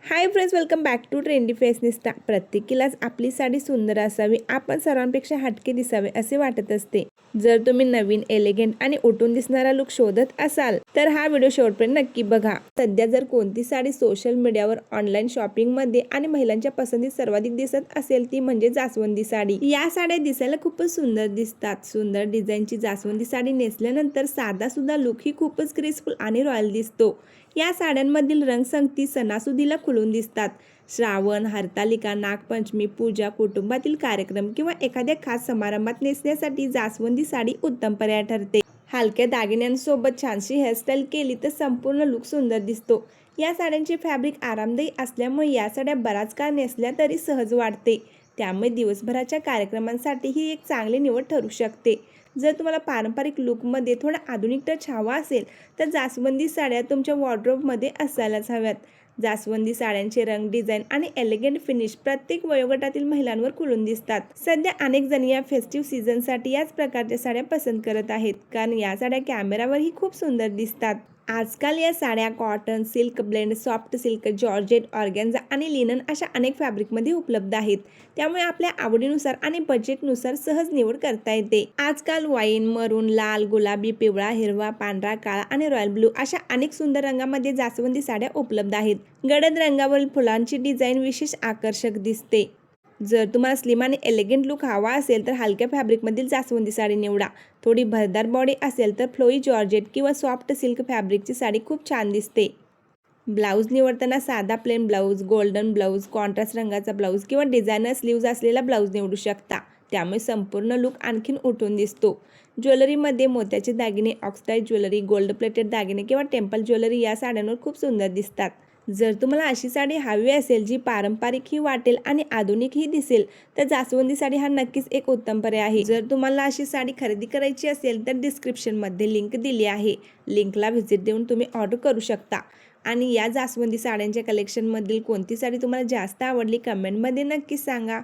High friends, welcome back to trendy fashionista. प्रत्येकीलाच आपली साडी सुंदर असावी, आपण सर्वांपेक्षा हटके दिसावे असे वाटत असते. जर तुम्ही नवीन, एलिगंट आणि उठून दिसणारा लुक शोधत असाल तर हा व्हिडिओ शेवटपर्यंत नक्की बघा. सध्या जर कोणती साडी सोशल मीडियावर, ऑनलाईन शॉपिंग मध्ये आणि महिलांच्या पसंतीत सर्वाधिक दिसत असेल ती म्हणजे जास्वंदी साडी. या साड्या दिसायला खूपच सुंदर दिसतात. सुंदर डिझाईनची जास्वंदी साडी नेसल्यानंतर साधा सुद्धा लुक ही खूपच ग्रेसफुल आणि रॉयल दिसतो. या साड्यांमधील रंगसंगती सणासुदीला खुलून दिसतात. श्रावण, हरतालिका, नागपंचमी, पूजा, कुटुंबातील कार्यक्रम किंवा एखाद्या खास समारंभात नेसण्यासाठी जास्वंदी साडी उत्तम पर्याय ठरते. हलक्या दागिन्यांसोबत छानशी हेअरस्टाईल केली तर संपूर्ण लुक सुंदर दिसतो. या साड्यांचे फॅब्रिक आरामदायी असल्यामुळे या साड्या बराच काळ नेसल्या तरी सहज वाटते. त्यामुळे दिवसभराच्या कार्यक्रमांसाठी ही एक चांगली निवड ठरू शकते. जर तुम्हाला पारंपरिक लुकमध्ये थोडा आधुनिक टच हवा असेल तर जास्वंदी साड्या तुमच्या वॉर्डरोबमध्ये असायलाच हव्यात. जास्वंदी साड्यांचे रंग, डिझाईन आणि एलिगंट फिनिश प्रत्येक वयोगटातील महिलांवर खुलून दिसतात. सध्या अनेक जण या फेस्टिव्ह सीझनसाठी याच प्रकारच्या साड्या पसंत करत आहेत, कारण या साड्या कॅमेरावरही खूप सुंदर दिसतात. आजकाल या साड्या cotton, silk blend, soft silk, georgette, organza आणि लिनन अशा अनेक फॅब्रिकमध्ये उपलब्ध आहेत. त्यामुळे आपल्या आवडीनुसार आणि बजेटनुसार सहज निवड करता येते. आजकाल वाईन, मरून, लाल, गुलाबी, पिवळा, हिरवा, पांढरा, काळा आणि रॉयल ब्लू अशा अनेक सुंदर रंगांमध्ये जास्वंदी साड्या उपलब्ध आहेत. गडद रंगावरील फुलांची डिझाईन विशेष आकर्षक दिसते. जर तुम्हाला स्लिम आणि एलिगंट लुक हवा असेल तर हलक्या फॅब्रिकमधील जास्वंदी साडी निवडा. थोडी भरदार बॉडी असेल तर फ्लोई जॉर्जेट किंवा सॉफ्ट सिल्क फॅब्रिकची साडी खूप छान दिसते. ब्लाऊज निवडताना साधा plain blouse, golden blouse, contrast रंगाचा ब्लाऊज किंवा डिझायनर स्लीव्ज असलेला ब्लाऊज निवडू शकता. त्यामुळे संपूर्ण लुक आणखीन उठून दिसतो. ज्वेलरीमध्ये मोत्याचे दागिने, ऑक्सिडाइज ज्वेलरी, गोल्ड प्लेटेड दागिने किंवा टेम्पल ज्वेलरी या साड्यांवर खूप सुंदर दिसतात. जर तुम्हाला अशी साडी हवी असेल जी पारंपरिकही वाटेल आणि आधुनिकही दिसेल तर जास्वंदी साडी हा नक्कीच एक उत्तम पर्याय आहे. जर तुम्हाला अशी साडी खरेदी करायची असेल तर डिस्क्रिप्शनमध्ये लिंक दिली आहे. लिंकला व्हिजिट देऊन तुम्ही ऑर्डर करू शकता. आणि या जास्वंदी साड्यांच्या कलेक्शनमधील कोणती साडी तुम्हाला जास्त आवडली कमेंटमध्ये नक्की सांगा.